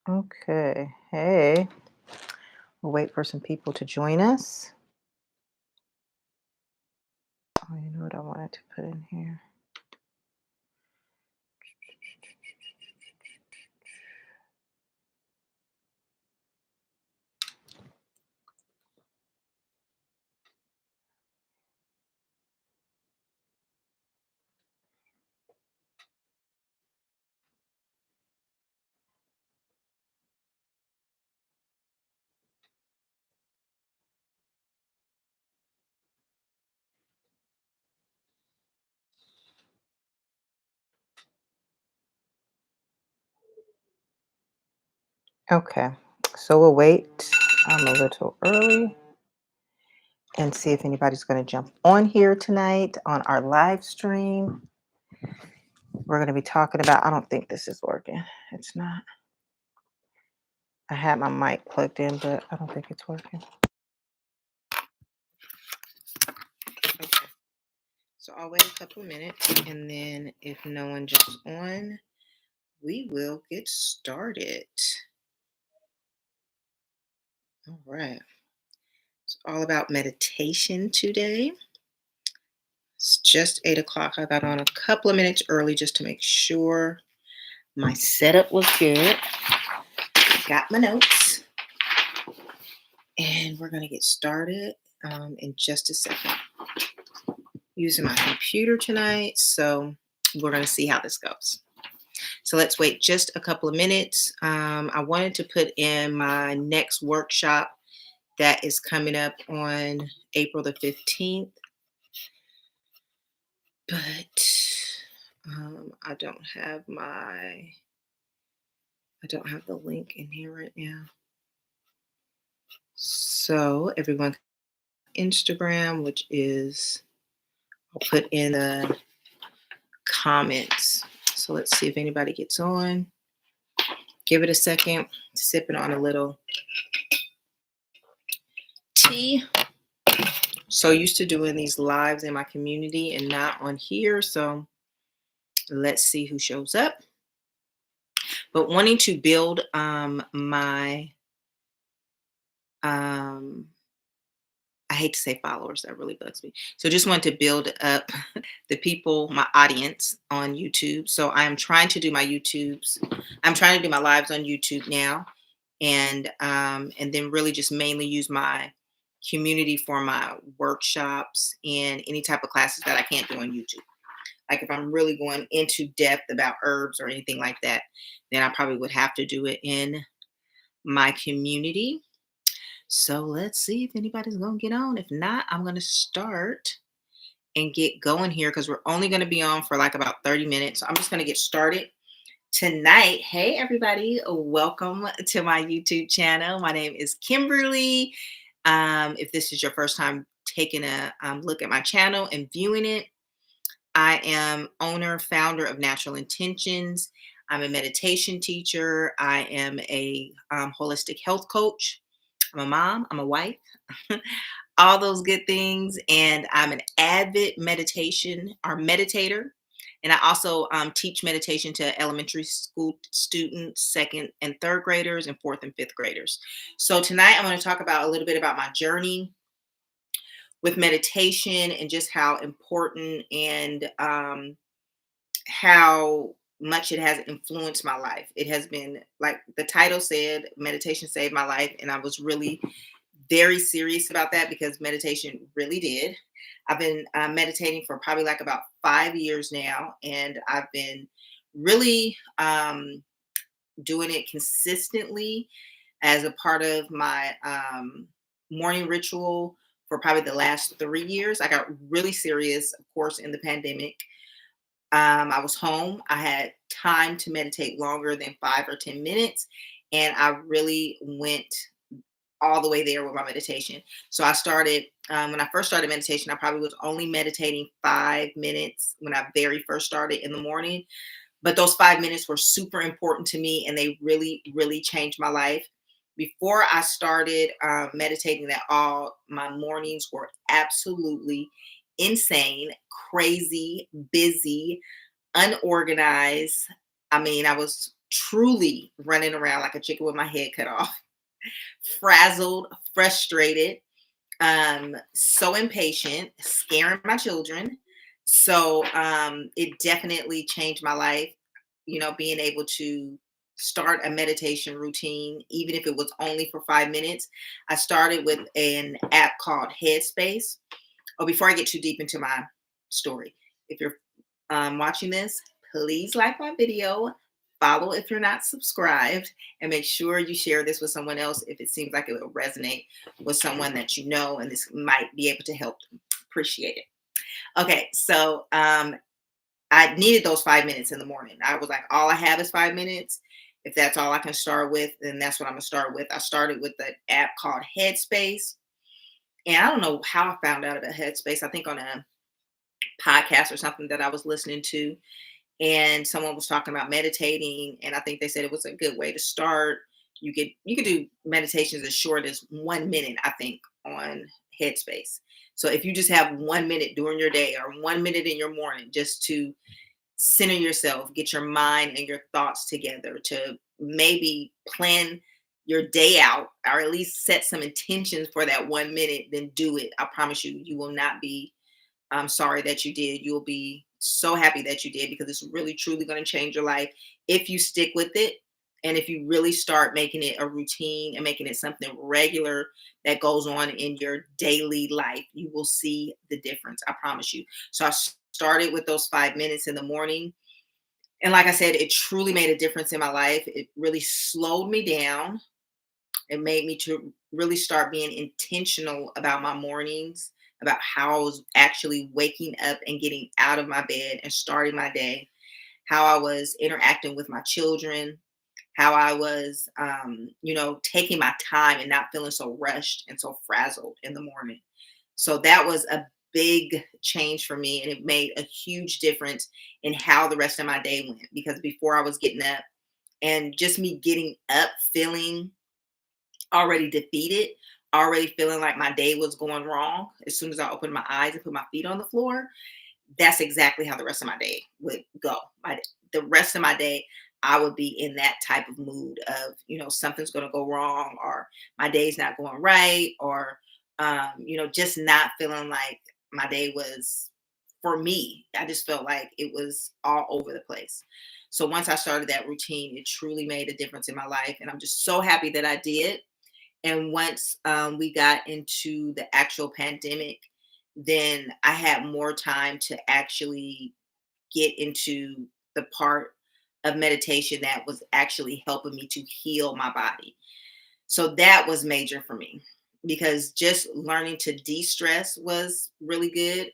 Okay. Hey, we'll wait for some people to join us. Oh, you know what I wanted to put in here? Okay. So we'll wait a little early and see if anybody's going to jump on here tonight on our live stream. We're going to be talking about, I don't think this is working. It's not. I had my mic plugged in, but I don't think it's working. Okay. So I'll wait a couple of minutes, and then if no one jumps on, we will get started. All right. It's all about meditation today. It's just 8 o'clock. I got on a couple of minutes early just to make sure my setup was good. Got my notes, and we're going to get started in just a second. Using my computer tonight, so we're going to see how this goes. So let's wait just a couple of minutes. I wanted to put in my next workshop that is coming up on April the 15th, but I don't have the link in here right now. So everyone, Instagram, which is, I'll put in the comments. So let's see if anybody gets on. Give it a second. Sipping on a little tea. So used to doing these lives in my community and not on here. So let's see who shows up. But wanting to build my I hate to say followers, that really bugs me. So just want to build up the people, my audience on YouTube. So I'm trying to do my I'm trying to do my lives on YouTube now, and then really just mainly use my community for my workshops and any type of classes that I can't do on YouTube. Like if I'm really going into depth about herbs or anything like that, then I probably would have to do it in my community. So let's see if anybody's going to get on. If not, I'm going to start and get going here because we're only going to be on for like about 30 minutes. So I'm just going to get started tonight. Hey, everybody. Welcome to my YouTube channel. My name is Kimberly. If this is your first time taking a look at my channel and viewing it, I am owner, founder of Natural Intentions. I'm a meditation teacher. I am a holistic health coach. I'm a mom. I'm a wife. All those good things. And I'm an avid meditation or meditator. And I also teach meditation to elementary school students, second and third graders, and fourth and fifth graders. So tonight I want to talk about a little bit about my journey with meditation and just how important and how much it has influenced my life. It has been, like the title said, meditation saved my life. And I was really very serious about that because meditation really did. I've been meditating for probably like about 5 years now, and I've been really doing it consistently as a part of my morning ritual for probably the last 3 years. I got really serious, of course, in the pandemic. I was home. I had time to meditate longer than 5 or 10 minutes, and I really went all the way there with my meditation. So I started when I first started meditation. I probably was only meditating 5 minutes when I very first started in the morning, but those 5 minutes were super important to me, and they really, really changed my life. Before I started meditating at all, my mornings were absolutely insane, crazy, busy, unorganized. I mean, I was truly running around like a chicken with my head cut off, frazzled, frustrated, so impatient, scaring my children. So it definitely changed my life, being able to start a meditation routine, even if it was only for 5 minutes. I started with an app called Headspace. Oh, before I get too deep into my story, if you're watching this, please like my video, follow if you're not subscribed, and make sure you share this with someone else if it seems like it will resonate with someone that you know and this might be able to help them. Appreciate it. Okay, so I needed those 5 minutes in the morning. I was like, all I have is 5 minutes. If that's all I can start with, then that's what I'm gonna start with. I started with an app called Headspace. And I don't know how I found out about Headspace. I think on a podcast or something that I was listening to, and someone was talking about meditating, and I think they said it was a good way to start. You could do meditations as short as 1 minute, I think, on Headspace. So if you just have 1 minute during your day or 1 minute in your morning just to center yourself, get your mind and your thoughts together to maybe plan your day out or at least set some intentions for that 1 minute, then do it. I promise you, you will not be sorry that you did. You'll be so happy that you did because it's really truly going to change your life if you stick with it. And if you really start making it a routine and making it something regular that goes on in your daily life, you will see the difference. I promise you. So started with those 5 minutes in the morning. And like I said, it truly made a difference in my life. It really slowed me down. It made me to really start being intentional about my mornings, about how I was actually waking up and getting out of my bed and starting my day, how I was interacting with my children, how I was, taking my time and not feeling so rushed and so frazzled in the morning. So that was a big change for me. And it made a huge difference in how the rest of my day went. Because before I was getting up and just me getting up feeling already defeated, already feeling like my day was going wrong. As soon as I opened my eyes and put my feet on the floor, that's exactly how the rest of my day would go. The rest of my day, I would be in that type of mood of, something's going to go wrong, or my day's not going right, or, just not feeling like my day was for me. I just felt like it was all over the place. So once I started that routine, it truly made a difference in my life. And I'm just so happy that I did. And once we got into the actual pandemic, then I had more time to actually get into the part of meditation that was actually helping me to heal my body. So that was major for me because just learning to de stress was really good.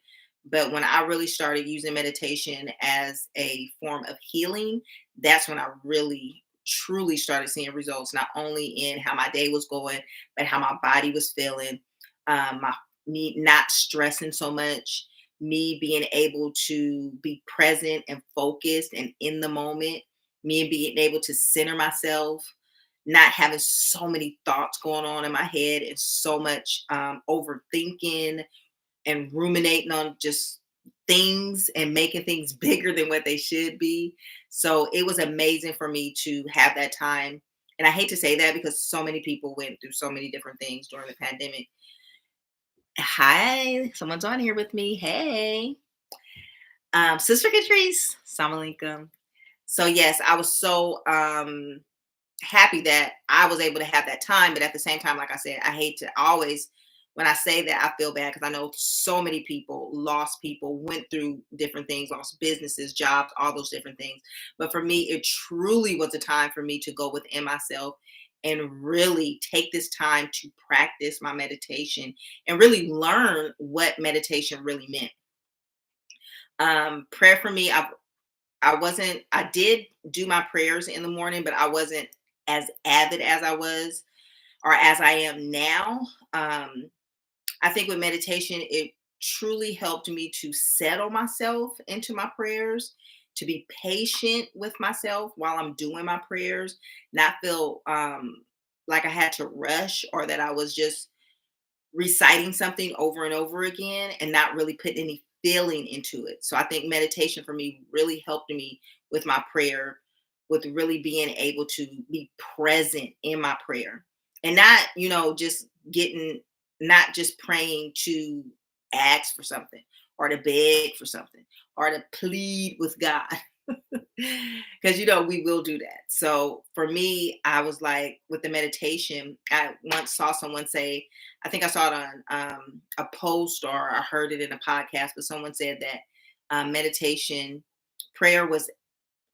But when I really started using meditation as a form of healing, that's when I really truly started seeing results, not only in how my day was going, but how my body was feeling, my me not stressing so much, me being able to be present and focused and in the moment, me being able to center myself, not having so many thoughts going on in my head and so much overthinking and ruminating on just things and making things bigger than what they should be. So it was amazing for me to have that time. And I hate to say that because so many people went through so many different things during the pandemic. Hi, someone's on here with me. Hey, Sister Catrice. Assalamu alaikum. So yes, I was so happy that I was able to have that time. But at the same time, like I said, I hate to always, when I say that, I feel bad because I know so many people lost people, went through different things, lost businesses, jobs, all those different things. But for me, it truly was a time for me to go within myself and really take this time to practice my meditation and really learn what meditation really meant. Prayer for me, I did do my prayers in the morning, but I wasn't as avid as I was or as I am now. I think with meditation, it truly helped me to settle myself into my prayers, to be patient with myself while I'm doing my prayers, not feel like I had to rush or that I was just reciting something over and over again and not really putting any feeling into it. So I think meditation for me really helped me with my prayer with really being able to be present in my prayer and not, just getting, not just praying to ask for something or to beg for something or to plead with God. Because, we will do that. So for me, I was like, with the meditation, I once saw someone say, I think I saw it on a post or I heard it in a podcast, but someone said that meditation, prayer was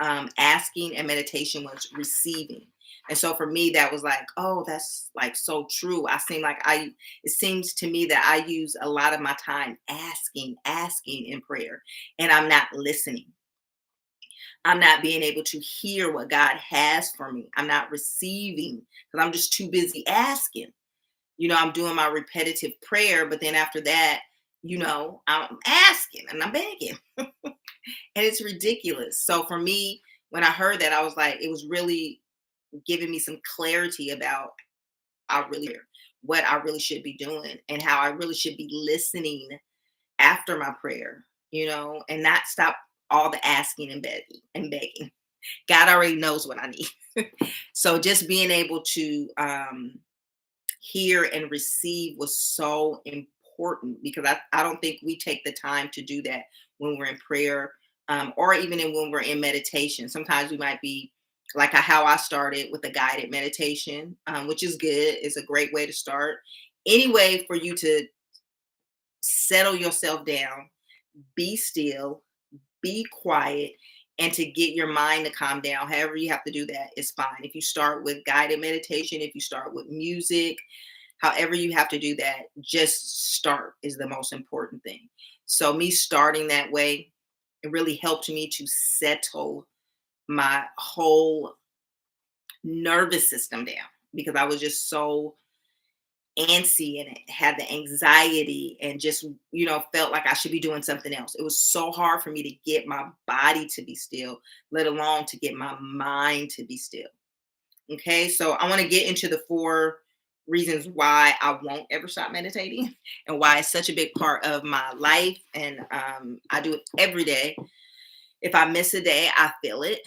asking and meditation was receiving. And so for me, that was like, oh, that's like so true. It seems to me that I use a lot of my time asking in prayer, and I'm not listening. I'm not being able to hear what God has for me. I'm not receiving because I'm just too busy asking. I'm doing my repetitive prayer, but then after that, I'm asking and I'm begging. And it's ridiculous. So for me, when I heard that, I was like, it was really giving me some clarity about I really what I really should be doing and how I really should be listening after my prayer, and not stop all the asking and begging. God already knows what I need. So just being able to hear and receive was so important because I don't think we take the time to do that when we're in prayer, or even when we're in meditation. Sometimes we might be like how I started with a guided meditation, which is good. It's a great way to start. Any way for you to settle yourself down, be still, be quiet, and to get your mind to calm down. However, you have to do that is fine. If you start with guided meditation, if you start with music, however you have to do that, just start is the most important thing. So, me starting that way, it really helped me to settle my whole nervous system down because I was just so antsy and it had the anxiety and just felt like I should be doing something else. It was so hard for me to get my body to be still, let alone to get my mind to be still. Okay, so I want to get into the 4 reasons why I won't ever stop meditating and why it's such a big part of my life, and I do it every day. If I miss a day, I feel it.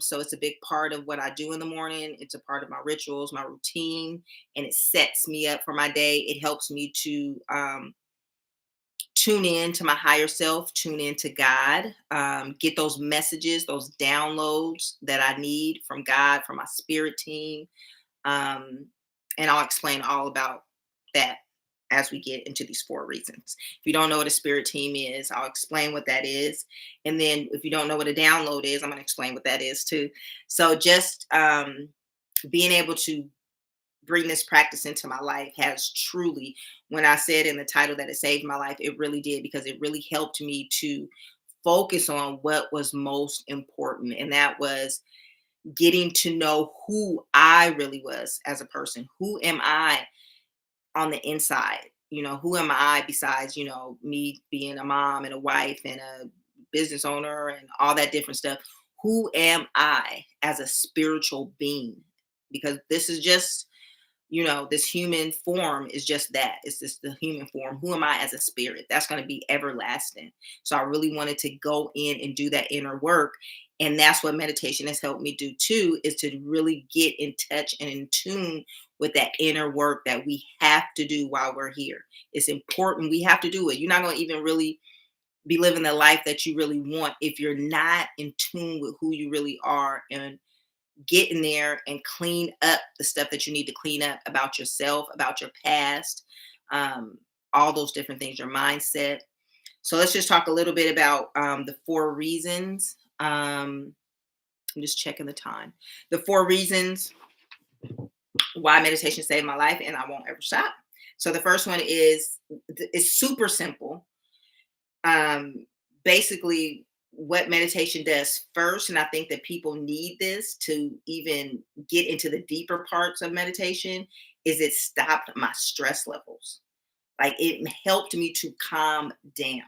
So it's a big part of what I do in the morning. It's a part of my rituals, my routine, and it sets me up for my day. It helps me to tune in to my higher self, tune in to God, get those messages, those downloads that I need from God, from my spirit team. Um, and I'll explain all about that as we get into these 4 reasons. If you don't know what a spirit team is, I'll explain what that is. And then if you don't know what a download is, I'm going to explain what that is too. So just being able to bring this practice into my life has truly, when I said in the title that it saved my life, it really did because it really helped me to focus on what was most important. And that was getting to know who I really was as a person. Who am I on the inside? Who am I besides, me being a mom and a wife and a business owner and all that different stuff? Who am I as a spiritual being? Because this is just, this human form is just that. It's just the human form. Who am I as a spirit? That's going to be everlasting. So I really wanted to go in and do that inner work. And that's what meditation has helped me do too, is to really get in touch and in tune with that inner work that we have to do while we're here. It's important. We have to do it. You're not going to even really be living the life that you really want if you're not in tune with who you really are and get in there and clean up the stuff that you need to clean up about yourself, about your past, all those different things, your mindset. So let's just talk a little bit about the 4 reasons. I'm just checking the time. The 4 reasons why meditation saved my life and I won't ever stop. So the first one is super simple. Basically, what meditation does first, and I think that people need this to even get into the deeper parts of meditation, is it stopped my stress levels. Like it helped me to calm down.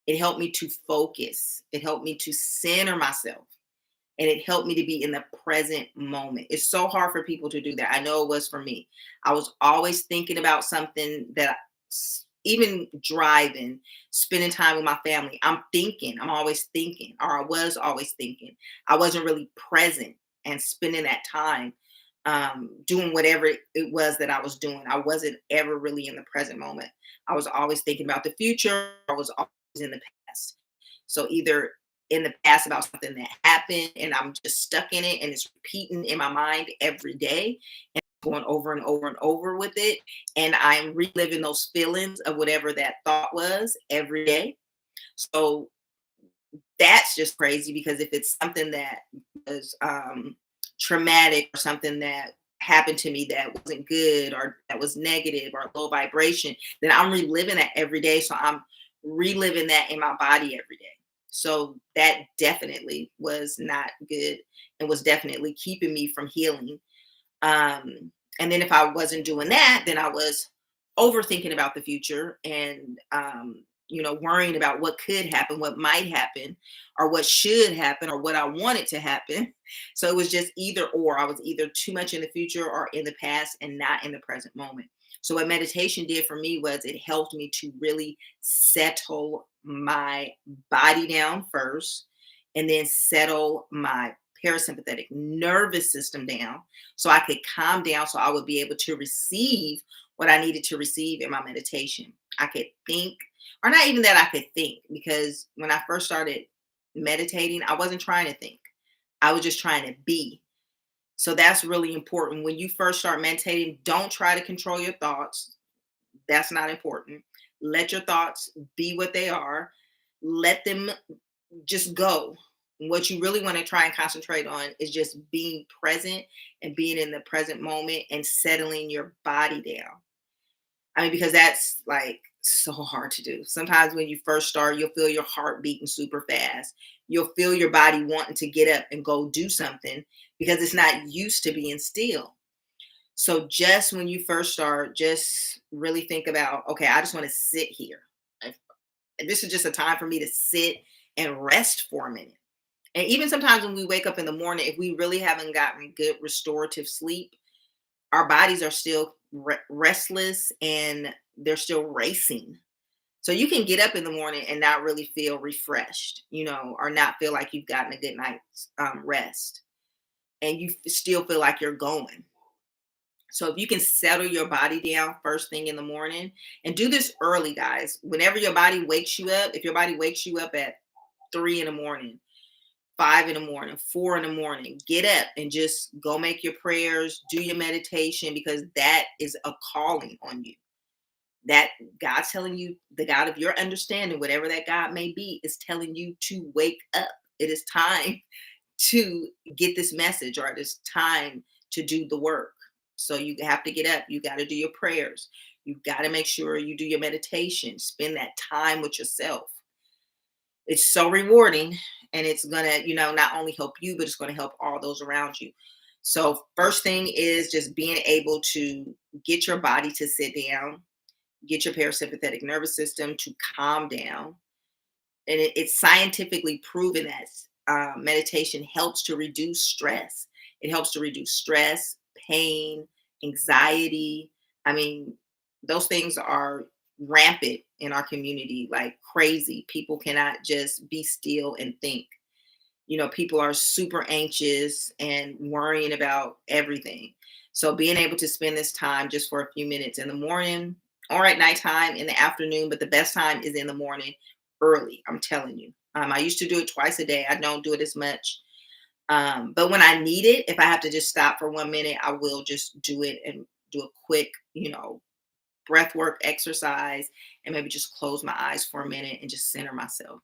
It helped me to focus. It helped me to center myself. And it helped me to be in the present moment. It's so hard for people to do that. I know it was for me. I was always thinking about something that even driving, spending time with my family, I'm thinking. I'm always thinking, or I was always thinking. I wasn't really present and spending that time doing whatever it was that I was doing. I wasn't ever really in the present moment. I was always thinking about the future. I was always in the past. So either in the past about something that happened and I'm just stuck in it and it's repeating in my mind every day and going over and over and over with it. And I'm reliving those feelings of whatever that thought was every day. So that's just crazy because if it's something that was traumatic or something that happened to me that wasn't good or that was negative or low vibration, then I'm reliving that every day. So I'm reliving that in my body every day. So that definitely was not good and was definitely keeping me from healing. And then if I wasn't doing that, then I was overthinking about the future and worrying about what could happen, what might happen, or what should happen, or what I wanted to happen. So it was just either or. I was either too much in the future or in the past and not in the present moment. So what meditation did for me was it helped me to really settle my body down first and then settle my parasympathetic nervous system down so I could calm down so I would be able to receive what I needed to receive in my meditation. I could think, or not even that I could think, because when I first started meditating, I wasn't trying to think. I was just trying to be. So that's really important. When you first start meditating, don't try to control your thoughts. That's not important. Let your thoughts be what they are. Let them just go. What you really want to try and concentrate on is just being present and being in the present moment and settling your body down. I mean, because that's like so hard to do. Sometimes when you first start, you'll feel your heart beating super fast. You'll feel your body wanting to get up and go do something because it's not used to being still. So just when you first start, just really think about, okay, I just want to sit here. This is just a time for me to sit and rest for a minute. And even sometimes when we wake up in the morning, if we really haven't gotten good restorative sleep, our bodies are still restless and they're still racing. So you can get up in the morning and not really feel refreshed, or not feel like you've gotten a good night's rest. And you still feel like you're going. So if you can settle your body down first thing in the morning and do this early, guys, whenever your body wakes you up, if your body wakes you up at 3 in the morning, 5 in the morning, 4 in the morning, get up and just go make your prayers, do your meditation, because that is a calling on you. That God's telling you, the God of your understanding, whatever that God may be, is telling you to wake up. It is time to get this message, or it is time to do the work. So you have to get up. You got to do your prayers. You got to make sure you do your meditation. Spend that time with yourself. It's so rewarding, and it's going to, not only help you, but it's going to help all those around you. So first thing is just being able to get your body to sit down, get your parasympathetic nervous system to calm down. And it's scientifically proven that meditation helps to reduce stress. It helps to reduce stress, pain, anxiety. I mean, those things are rampant in our community like crazy. People cannot just be still and think. People are super anxious and worrying about everything. So being able to spend this time just for a few minutes in the morning or at nighttime in the afternoon, but the best time is in the morning early. I'm telling you. I used to do it twice a day. I don't do it as much. But when I need it, if I have to just stop for 1 minute, I will just do it and do a quick, breath work exercise and maybe just close my eyes for a minute and just center myself.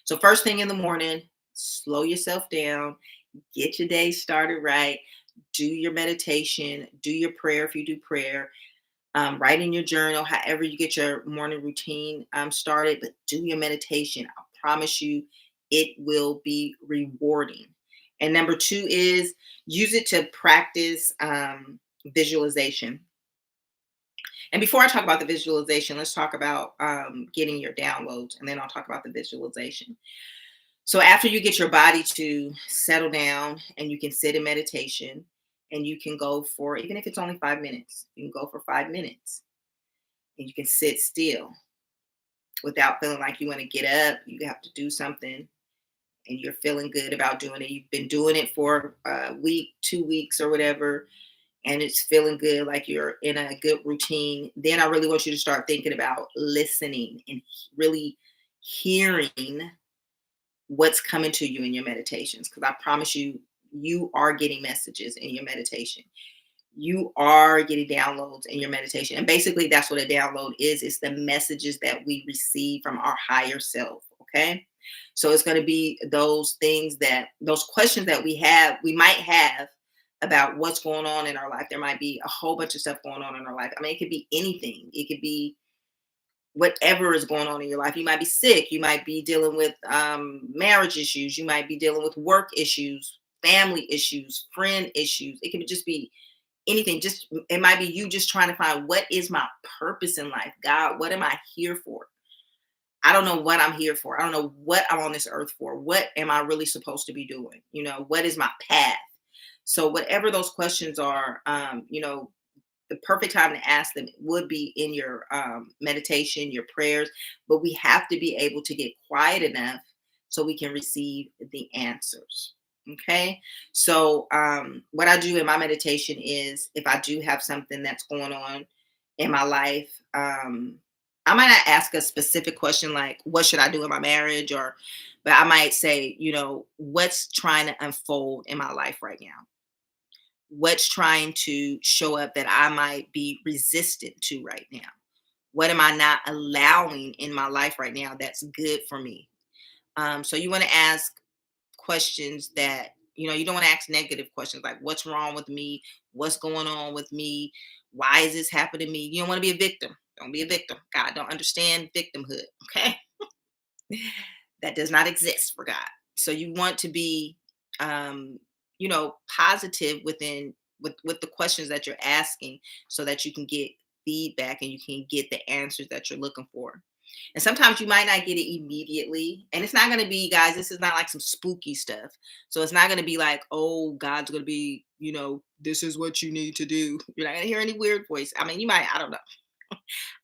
So first thing in the morning, slow yourself down, get your day started right, do your meditation, do your prayer if you do prayer, write in your journal, however you get your morning routine started, but do your meditation. I promise you it will be rewarding. And number two is use it to practice visualization. And before I talk about the visualization, let's talk about getting your downloads, and then I'll talk about the visualization. So after you get your body to settle down and you can sit in meditation and you can go for, even if it's only 5 minutes, you can go for 5 minutes and you can sit still. without feeling like you want to get up. You have to do something and you're feeling good about doing it. You've been doing it for a week, 2 weeks, or whatever, and it's feeling good, like you're in a good routine. Then I really want you to start thinking about listening and really hearing what's coming to you in your meditations. Because I promise you, you are getting messages in your meditation. You are getting downloads in your meditation. And basically, that's what a download is. It's the messages that we receive from our higher self. Okay. So it's going to be those things that, those questions that we might have about what's going on in our life. There might be a whole bunch of stuff going on in our life. I mean, it could be anything. It could be whatever is going on in your life. You might be sick. You might be dealing with marriage issues. You might be dealing with work issues, family issues, friend issues. It could just be anything. Just it might be you just trying to find what is my purpose in life. God, what am I here for? I don't know what I'm here for. I don't know what I'm on this earth for. What am I really supposed to be doing? What is my path? So whatever those questions are, the perfect time to ask them would be in your meditation, your prayers, but we have to be able to get quiet enough so we can receive the answers. Okay. So, what I do in my meditation is if I do have something that's going on in my life, I might not ask a specific question like, what should I do in my marriage? But I might say, what's trying to unfold in my life right now? What's trying to show up that I might be resistant to right now? What am I not allowing in my life right now that's good for me? So you want to ask questions that, you don't want to ask negative questions like, what's wrong with me? What's going on with me? Why is this happening to me? You don't want to be a victim. Don't be a victim. God don't understand victimhood. Okay. That does not exist for God. So you want to be, positive with the questions that you're asking, so that you can get feedback and you can get the answers that you're looking for. And sometimes you might not get it immediately, and it's not going to be, guys. This is not like some spooky stuff. So it's not going to be like, oh, God's going to be, this is what you need to do. You're not going to hear any weird voice. I mean, you might. I don't know.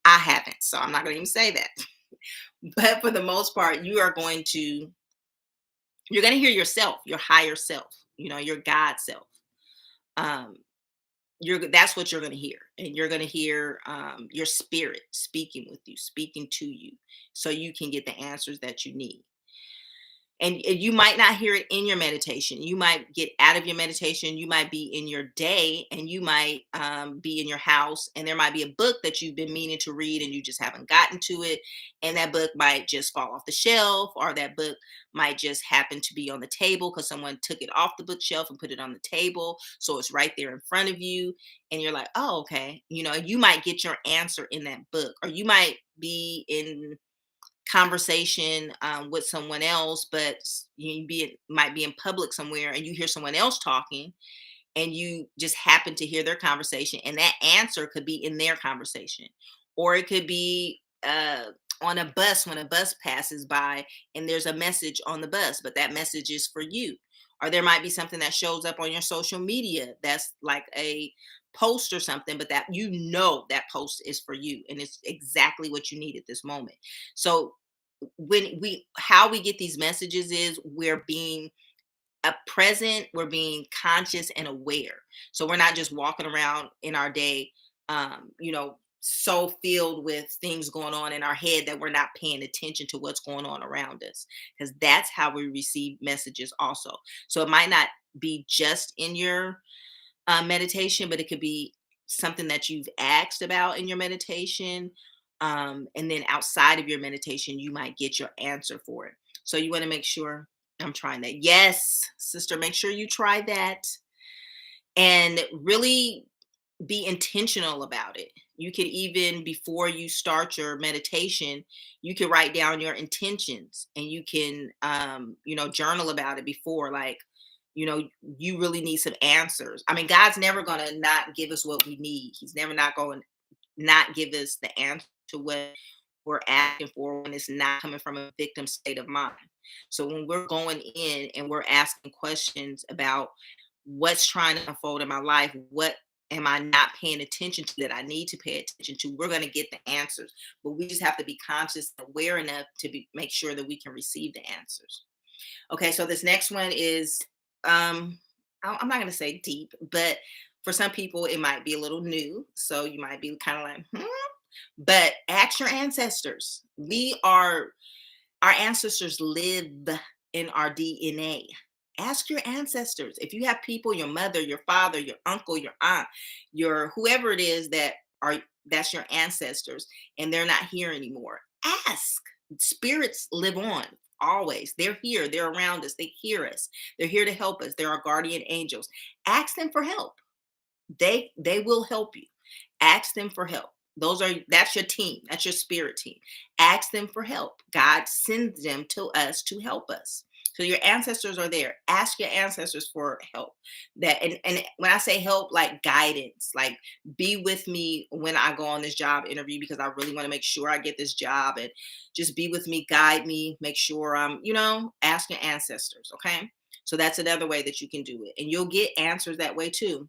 I haven't, so I'm not going to even say that. But for the most part, you're going to hear yourself, your higher self, your God self. um that's what you're going to hear, and you're going to hear your spirit speaking with you, speaking to you, so you can get the answers that you need. And you might not hear it in your meditation. You might get out of your meditation. You might be in your day, and you might be in your house, and there might be a book that you've been meaning to read and you just haven't gotten to it. And that book might just fall off the shelf, or that book might just happen to be on the table because someone took it off the bookshelf and put it on the table. So it's right there in front of you. And you're like, oh, okay. You might get your answer in that book, or you might be in conversation with someone else, but might be in public somewhere, and you hear someone else talking, and you just happen to hear their conversation, and that answer could be in their conversation, or it could be on a bus when a bus passes by, and there's a message on the bus, but that message is for you. Or there might be something that shows up on your social media that's like a post or something, but that that post is for you and it's exactly what you need at this moment. So when we how we get these messages is we're being a present, we're being conscious and aware. So we're not just walking around in our day, so filled with things going on in our head that we're not paying attention to what's going on around us, because that's how we receive messages also. So it might not be just in your meditation, but it could be something that you've asked about in your meditation. And then outside of your meditation, you might get your answer for it. So you want to make sure I'm trying that. Yes, sister, make sure you try that and really be intentional about it. You could even, before you start your meditation, you can write down your intentions, and you can, journal about it before, like, you really need some answers. I mean, God's never going to not give us what we need. He's never not going to not give us the answer to what we're asking for when it's not coming from a victim state of mind. So when we're going in and we're asking questions about what's trying to unfold in my life, what am I not paying attention to that I need to pay attention to? We're going to get the answers, but we just have to be conscious and aware enough to make sure that we can receive the answers. Okay, so this next one is, um, I'm not going to say deep, but for some people it might be a little new. So you might be kind of like, hmm? But ask your ancestors. Our ancestors live in our DNA. Ask your ancestors. If you have people, your mother, your father, your uncle, your aunt, your whoever it is that's your ancestors, and they're not here anymore. Ask. Spirits live on always. They're here. They're around us. They hear us. They're here to help us. They're our guardian angels. Ask them for help. They will help you. Ask them for help. That's your team. That's your spirit team. Ask them for help. God sends them to us to help us. So your ancestors are there. Ask your ancestors for help. And when I say help, like guidance, like be with me when I go on this job interview because I really want to make sure I get this job, and just be with me, guide me, make sure ask your ancestors, okay? So that's another way that you can do it. And you'll get answers that way too.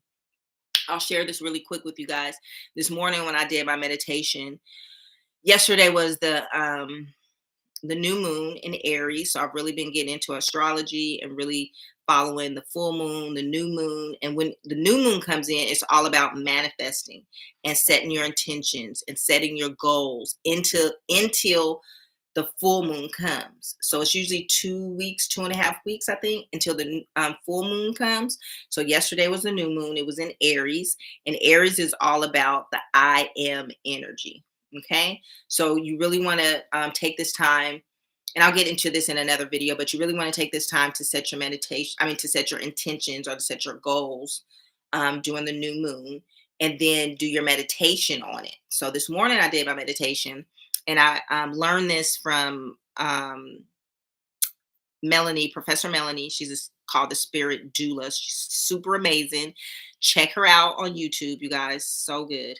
I'll share this really quick with you guys. This morning when I did my meditation, yesterday was the new moon in Aries. So I've really been getting into astrology and really following the full moon, the new moon. And when the new moon comes in, it's all about manifesting and setting your intentions and setting your goals until the full moon comes. So it's usually 2 weeks, 2.5 weeks, I think, until the full moon comes. So yesterday was the new moon. It was in Aries, and Aries is all about the I am energy. Okay. So you really want to take this time, and I'll get into this in another video, but you really want to take this time to set your meditation, to set your intentions or to set your goals during the new moon, and then do your meditation on it. So this morning I did my meditation, and I learned this from Melanie, Professor Melanie. Called the Spirit Doula. She's super amazing. Check her out on YouTube, you guys. So good.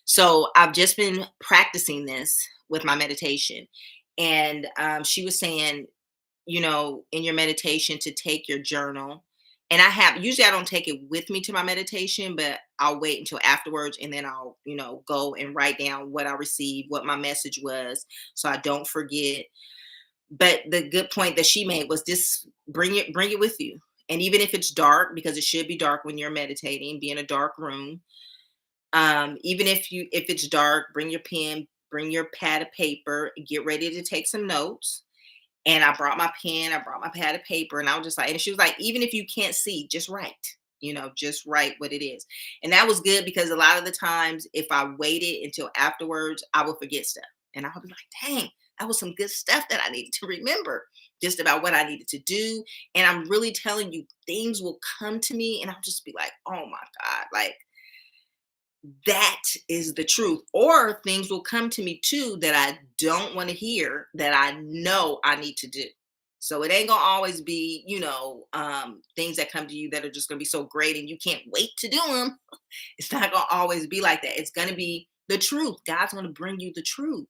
So I've just been practicing this with my meditation. And she was saying, in your meditation to take your journal. And usually I don't take it with me to my meditation, but I'll wait until afterwards, and then I'll, go and write down what I received, what my message was, so I don't forget. But the good point that she made was this: bring it with you. And even if it's dark, because it should be dark when you're meditating, be in a dark room. Even if it's dark, bring your pen, bring your pad of paper, get ready to take some notes. And I brought my pen, I brought my pad of paper, and I was just like, and she was like, even if you can't see, just write, just write what it is. And that was good because a lot of the times, if I waited until afterwards, I would forget stuff. And I would be like, dang, that was some good stuff that I needed to remember just about what I needed to do. And I'm really telling you, things will come to me, and I'll just be like, oh my God, like, that is the truth. Or things will come to me too that I don't want to hear, that I know I need to do. So it ain't gonna always be, things that come to you that are just gonna be so great and you can't wait to do them. It's not gonna always be like that. It's gonna be the truth. God's gonna bring you the truth.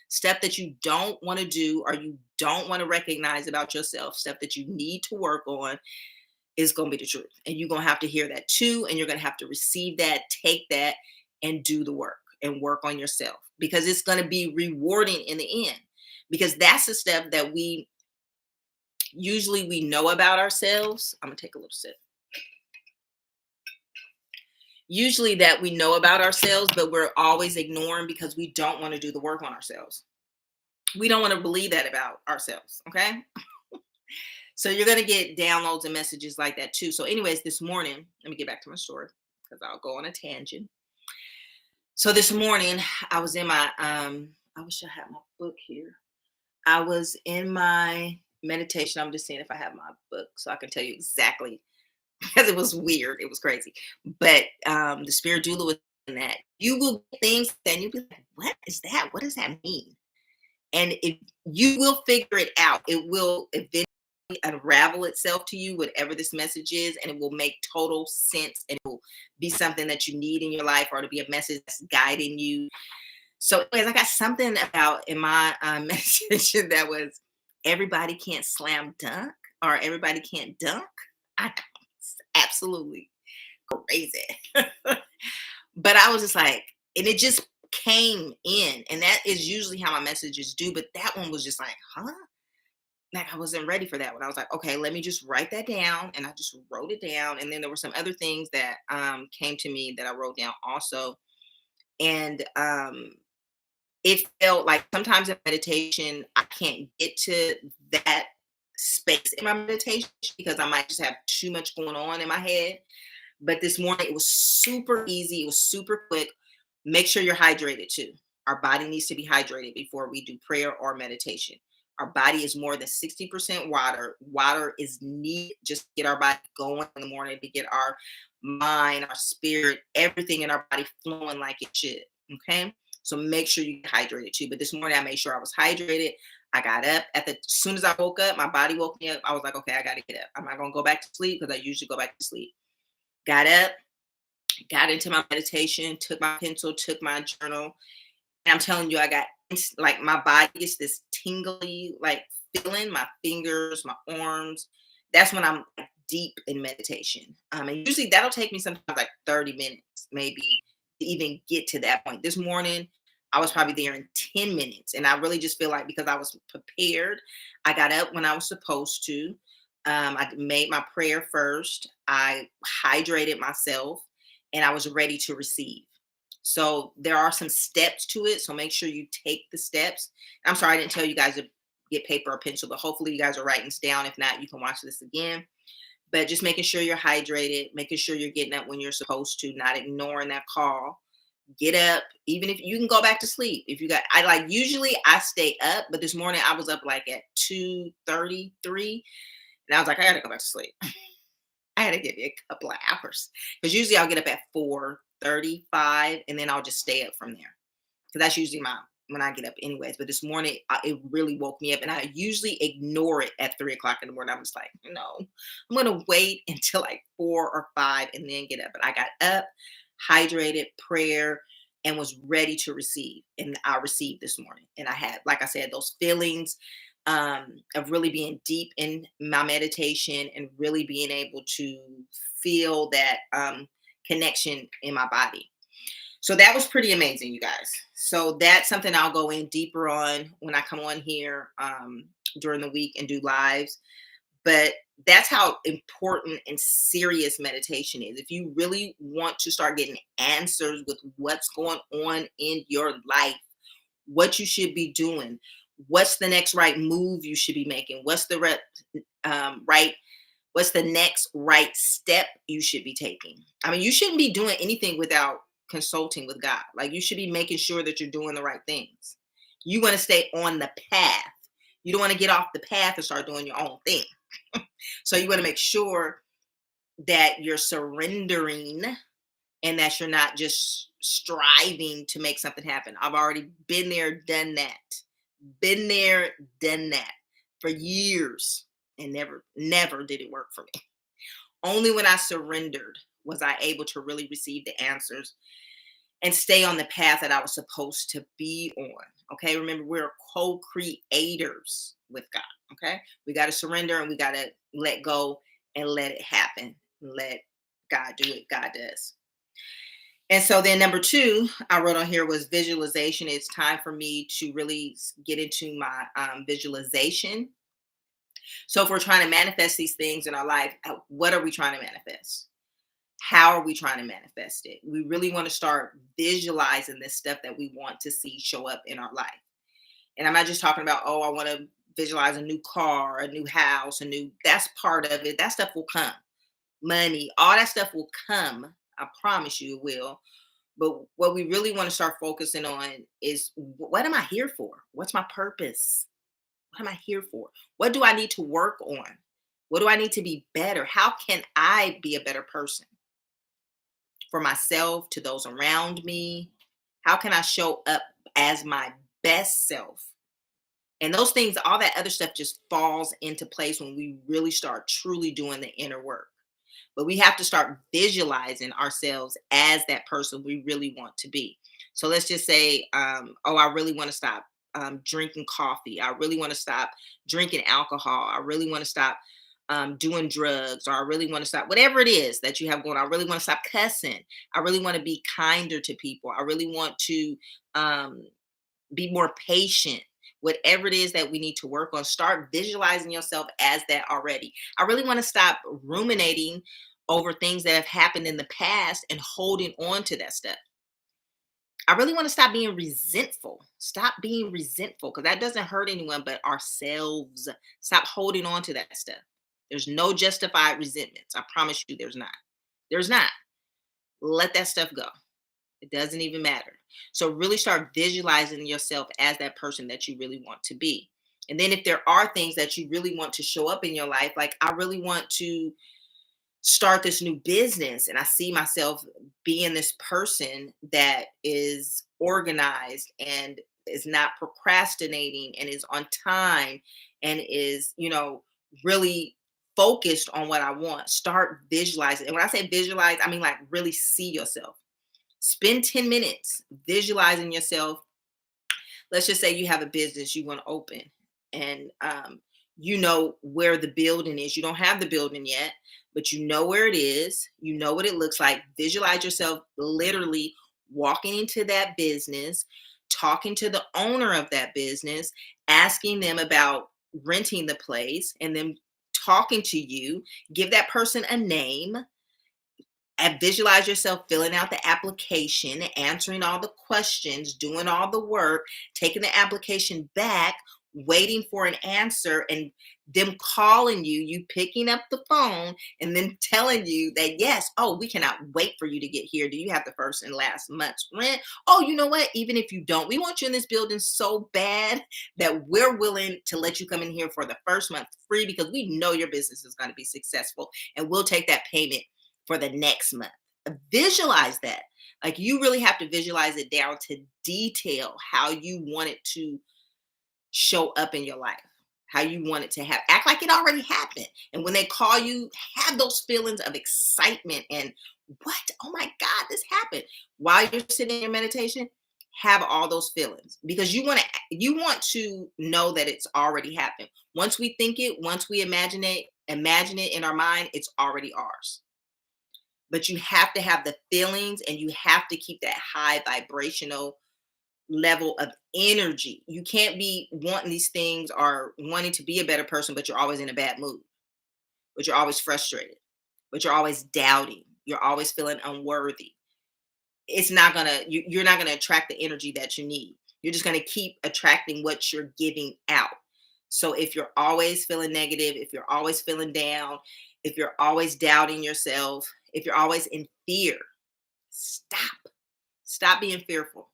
Stuff that you don't want to do or you don't want to recognize about yourself, stuff that you need to work on, is going to be the truth. And you're going to have to hear that too. And you're going to have to receive that, take that, and do the work and work on yourself, because it's going to be rewarding in the end. Because that's the stuff that we know about ourselves. I'm going to take a little sip. Usually that we know about ourselves, but we're always ignoring because we don't want to do the work on ourselves. We don't want to believe that about ourselves. Okay. So you're going to get downloads and messages like that too. So anyways, this morning, let me get back to my story because I'll go on a tangent. So this morning I was in my, I wish I had my book here. I was in my meditation. I'm just seeing if I have my book so I can tell you exactly, because it was weird. It was crazy. But the Spirit Doula was in that. You will get things and you'll be like, what is that? What does that mean? And if you will figure it out, it will eventually unravel itself to you, whatever this message is, and it will make total sense, and it will be something that you need in your life, or to be a message that's guiding you. So anyways, I got something about in my meditation that was, everybody can't slam dunk, or everybody can't dunk. I, absolutely. crazy. But I was just like, and it just came in. And that is usually how my messages do. But that one was just like, huh? Like I wasn't ready for that one. I was like, okay, let me just write that down. And I just wrote it down. And then there were some other things that came to me that I wrote down also. And it felt like sometimes in meditation, I can't get to that space in my meditation because I might just have too much going on in my head. But this morning it was super easy. It was super quick. Make sure you're hydrated too. Our body needs to be hydrated before we do prayer or meditation. Our body is more than 60% water. Water is needed just to get our body going in the morning, to get our mind, our spirit, everything in our body flowing like it should. Okay. So make sure you get hydrated too. But this morning I made sure I was hydrated. I got up at the as soon as I woke up, my body woke me up. I was like, okay, I gotta get up. I'm not gonna go back to sleep because I usually go back to sleep. Got up, got into my meditation, took my pencil, took my journal. And I'm telling you, I got like my body is this tingly, like feeling my fingers, my arms. That's when I'm like, deep in meditation. And usually that'll take me sometimes like 30 minutes, maybe to even get to that point. This morning, I was probably there in 10 minutes. And I really just feel like because I was prepared, I got up when I was supposed to. I made my prayer first. I hydrated myself and I was ready to receive. So there are some steps to it. So make sure you take the steps. I'm sorry I didn't tell you guys to get paper or pencil, but hopefully you guys are writing this down. If not, you can watch this again. But just making sure you're hydrated, making sure you're getting up when you're supposed to, not ignoring that call. Get up, even if you can go back to sleep. If you got, I like usually I stay up, but this morning I was up like at 2:33, and I was like, I gotta go back to sleep. I had to give it a couple of hours because usually I'll get up at 4:35 and then I'll just stay up from there because that's usually my when I get up anyways. But this morning it really woke me up, and I usually ignore it at 3 o'clock in the morning. I'm just like, no, I'm gonna wait until like 4 or 5 and then get up. But I got up, hydrated, prayer, and was ready to receive, and I received this morning. And I had, like I said, those feelings of really being deep in my meditation and really being able to feel that connection in my body. So that was pretty amazing, you guys. So that's something I'll go in deeper on when I come on here during the week and do lives. But that's how important and serious meditation is. If you really want to start getting answers with what's going on in your life, what you should be doing, what's the next right move you should be making, right what's the next right step you should be taking. I mean, you shouldn't be doing anything without consulting with God. Like you should be making sure that you're doing the right things. You want to stay on the path. You don't want to get off the path and start doing your own thing. So you want to make sure that you're surrendering and that you're not just striving to make something happen. I've already been there, done that. Been there, done that for years and never did it work for me. Only when I surrendered was I able to really receive the answers and stay on the path that I was supposed to be on. Okay, remember we're co-creators with God. Okay, we got to surrender and we got to let go and let it happen. Let God do what God does. And so then number two, I wrote on here was visualization. It's time for me to really get into my visualization. So if we're trying to manifest these things in our life, what are we trying to manifest? How are we trying to manifest it? We really want to start visualizing this stuff that we want to see show up in our life. And I'm not just talking about, oh, I want to visualize a new car, a new house, that's part of it. That stuff will come. Money, all that stuff will come. I promise you it will. But what we really want to start focusing on is what am I here for? What's my purpose? What am I here for? What do I need to work on? What do I need to be better? How can I be a better person for myself, to those around me? How can I show up as my best self? And those things, all that other stuff just falls into place when we really start truly doing the inner work. But we have to start visualizing ourselves as that person we really want to be. So let's just say, oh, I really want to stop drinking coffee. I really want to stop drinking alcohol. I really want to stop doing drugs, or I really want to stop whatever it is that you have going on. I really want to stop cussing. I really want to be kinder to people. I really want to um, be more patient. Whatever it is that we need to work on, start visualizing yourself as that already. I really want to stop ruminating over things that have happened in the past and holding on to that stuff. I really want to stop being resentful. Stop being resentful, because that doesn't hurt anyone but ourselves. Stop holding on to that stuff. There's no justified resentments. I promise you, there's not. There's not. Let that stuff go. It doesn't even matter. So really start visualizing yourself as that person that you really want to be. And then if there are things that you really want to show up in your life, like I really want to start this new business, and I see myself being this person that is organized and is not procrastinating and is on time and is, really focused on what I want. Start visualizing. And when I say visualize, I mean like really see yourself. Spend 10 minutes visualizing yourself. Let's just say you have a business you want to open, and you know where the building is. You don't have the building yet, but you know where it is. You know what it looks like. Visualize yourself literally walking into that business, talking to the owner of that business, asking them about renting the place, and then talking to you. Give that person a name, and visualize yourself filling out the application, answering all the questions, doing all the work, taking the application back, waiting for an answer, and them calling you, you picking up the phone, and then telling you that, yes, oh, we cannot wait for you to get here. Do you have the first and last month's rent? Oh, you know what? Even if you don't, we want you in this building so bad that we're willing to let you come in here for the first month free, because we know your business is going to be successful, and we'll take that payment for the next month. Visualize that. Like, you really have to visualize it down to detail how you want it to show up in your life, how you want it to have. Act like it already happened. And when they call you, have those feelings of excitement and what? Oh my God, this happened. While you're sitting in your meditation, have all those feelings, because you want to know that it's already happened. Once we think it, once we imagine it in our mind, it's already ours. But you have to have the feelings, and you have to keep that high vibrational level of energy. You can't be wanting these things or wanting to be a better person, but you're always in a bad mood, but you're always frustrated, but you're always doubting, you're always feeling unworthy. It's not gonna, you're not gonna attract the energy that you need. You're just gonna keep attracting what you're giving out. So if you're always feeling negative, if you're always feeling down, if you're always doubting yourself, if you're always in fear, stop. Stop being fearful.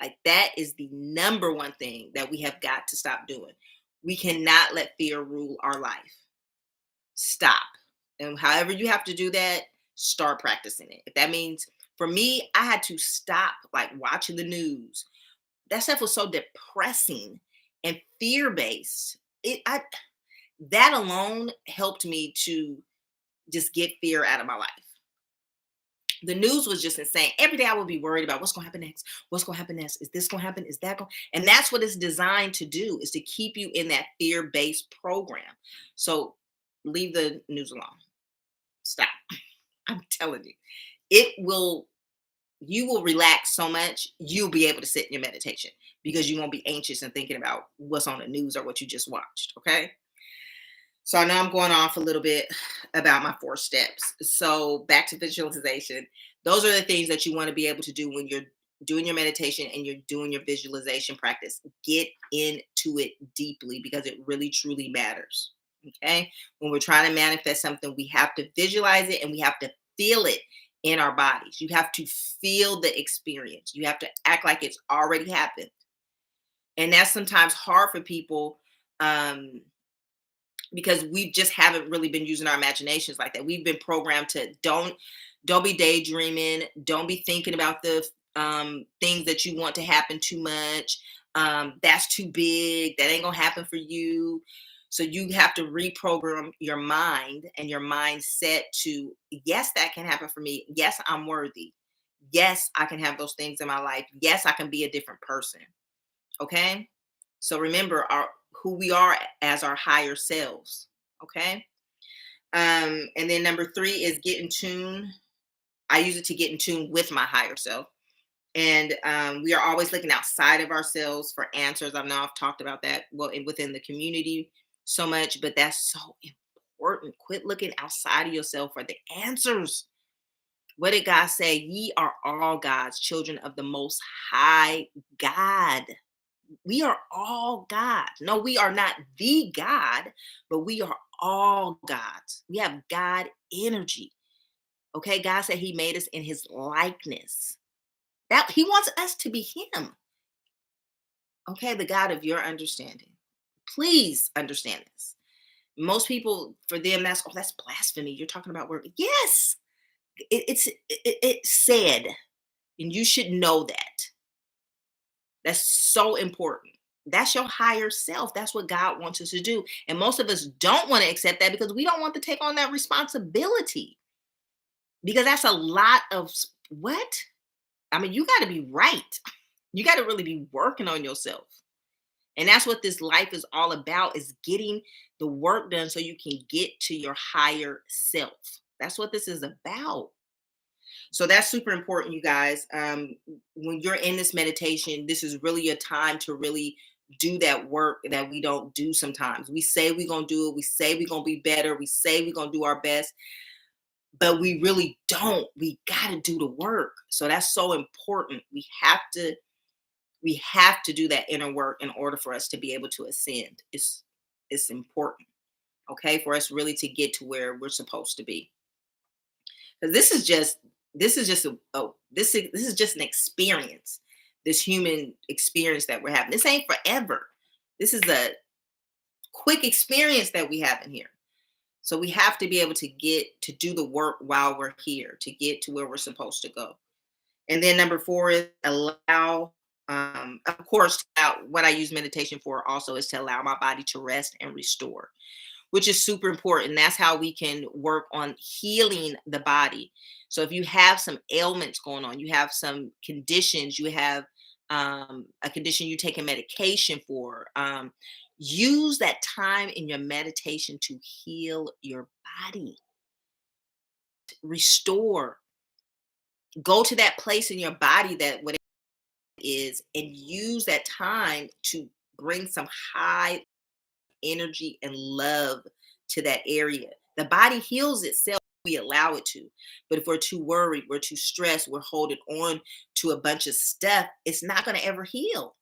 Like, that is the number one thing that we have got to stop doing. We cannot let fear rule our life. Stop. And however you have to do that, start practicing it. If that means, for me, I had to stop like watching the news. That stuff was so depressing and fear based. That alone helped me to just get fear out of my life. The news was just insane. Every day I would be worried about what's going to happen next. What's going to happen next? Is this going to happen? Is that going? And that's what it's designed to do, is to keep you in that fear-based program. So leave the news alone. Stop. I'm telling you, it will. You will relax so much. You'll be able to sit in your meditation, because you won't be anxious and thinking about what's on the news or what you just watched. Okay. So I know I'm going off a little bit about my 4 steps. So back to visualization. Those are the things that you want to be able to do when you're doing your meditation and you're doing your visualization practice. Get into it deeply, because it really truly matters. Okay. When we're trying to manifest something, we have to visualize it, and we have to feel it in our bodies. You have to feel the experience. You have to act like it's already happened. And that's sometimes hard for people. Because we just haven't really been using our imaginations like that. We've been programmed to don't be daydreaming, don't be thinking about the things that you want to happen too much. That's too big. That ain't gonna happen for you. So you have to reprogram your mind and your mindset to, yes, that can happen for me. Yes, I'm worthy. Yes, I can have those things in my life. Yes, I can be a different person. Okay. So remember who we are as our higher selves. Okay. And then number three is get in tune. I use it to get in tune with my higher self. And we are always looking outside of ourselves for answers. I know I've talked about that within the community so much, but that's so important. Quit looking outside of yourself for the answers. What did God say? Ye are all God's children of the most high God. We are all God. No, we are not the God, but we are all God's. We have God energy. Okay. God said he made us in his likeness. That he wants us to be him. Okay, the God of your understanding. Please understand this. Most people, for them, that's blasphemy. You're talking about word. Yes, it's said, and you should know that. That's so important. That's your higher self. That's what God wants us to do. And most of us don't want to accept that because we don't want to take on that responsibility. Because that's a lot of what? I mean, you got to be right. You got to really be working on yourself. And that's what this life is all about, is getting the work done so you can get to your higher self. That's what this is about. So that's super important, you guys. When you're in this meditation, this is really a time to really do that work that we don't do sometimes. We say we're going to do it. We say we're going to be better. We say we're going to do our best, but we really don't. We got to do the work. So that's so important. We have to do that inner work in order for us to be able to ascend. It's important, okay, for us really to get to where we're supposed to be. Because this is just an experience, this human experience that we're having. This ain't forever. This is a quick experience that we have in here. So we have to be able to get to do the work while we're here to get to where we're supposed to go. And then number four is allow, of course, what I use meditation for also is to allow my body to rest and restore, which is super important. That's how we can work on healing the body. So if you have some ailments going on, you have some conditions, you have a condition you take a medication for, use that time in your meditation to heal your body, restore, go to that place in your body that whatever it is, and use that time to bring some high energy and love to that area. The body heals itself. We allow it to. But if we're too worried, we're too stressed, we're holding on to a bunch of stuff, it's not going to ever heal.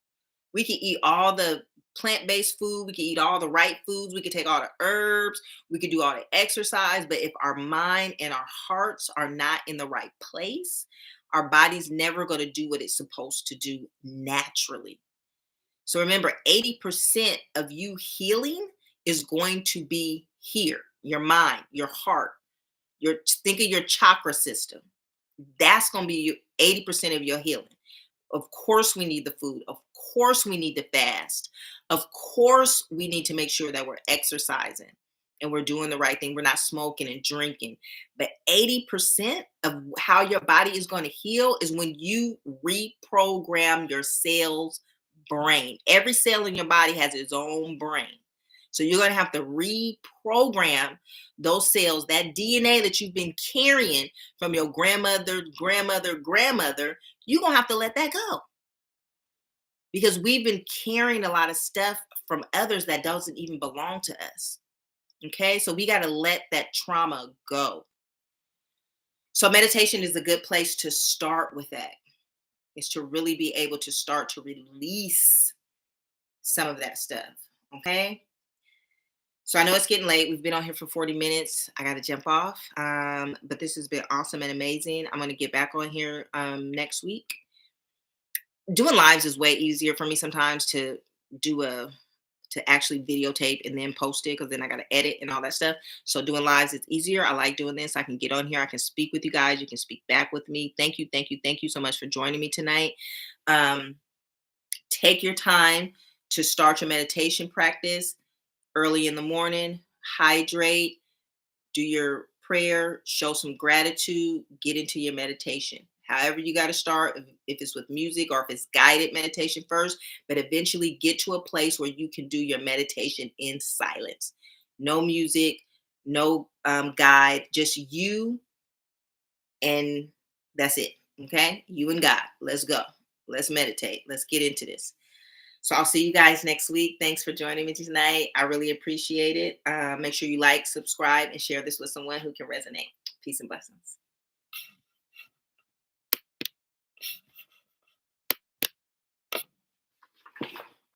We can eat all the plant-based food, we can eat all the right foods, we can take all the herbs, we can do all the exercise, but if our mind and our hearts are not in the right place, our body's never going to do what it's supposed to do naturally. So remember, 80% of you healing is going to be here, your mind, your heart, think of your chakra system. That's going to be 80% of your healing. Of course, we need the food. Of course, we need to fast. Of course, we need to make sure that we're exercising and we're doing the right thing. We're not smoking and drinking. But 80% of how your body is going to heal is when you reprogram your cells' brain. Every cell in your body has its own brain. So you're going to have to reprogram those cells, that DNA that you've been carrying from your grandmother. You're going to have to let that go, because we've been carrying a lot of stuff from others that doesn't even belong to us. Okay, so we got to let that trauma go. So meditation is a good place to start with that, is to really be able to start to release some of that stuff. Okay. So I know it's getting late. We've been on here for 40 minutes. I got to jump off. But this has been awesome and amazing. I'm going to get back on here next week. Doing lives is way easier for me sometimes to actually videotape and then post it, because then I got to edit and all that stuff. So doing lives is easier. I like doing this. I can get on here. I can speak with you guys. You can speak back with me. Thank you. Thank you. Thank you so much for joining me tonight. Take your time to start your meditation practice early in the morning. Hydrate, do your prayer, show some gratitude, get into your meditation. However, you got to start, if it's with music or if it's guided meditation first, but eventually get to a place where you can do your meditation in silence. No music, no guide, just you, and that's it. Okay, you and God. Let's go. Let's meditate. Let's get into this. So I'll see you guys next week. Thanks for joining me tonight. I really appreciate it. Make sure you like, subscribe, and share this with someone who can resonate. Peace and blessings.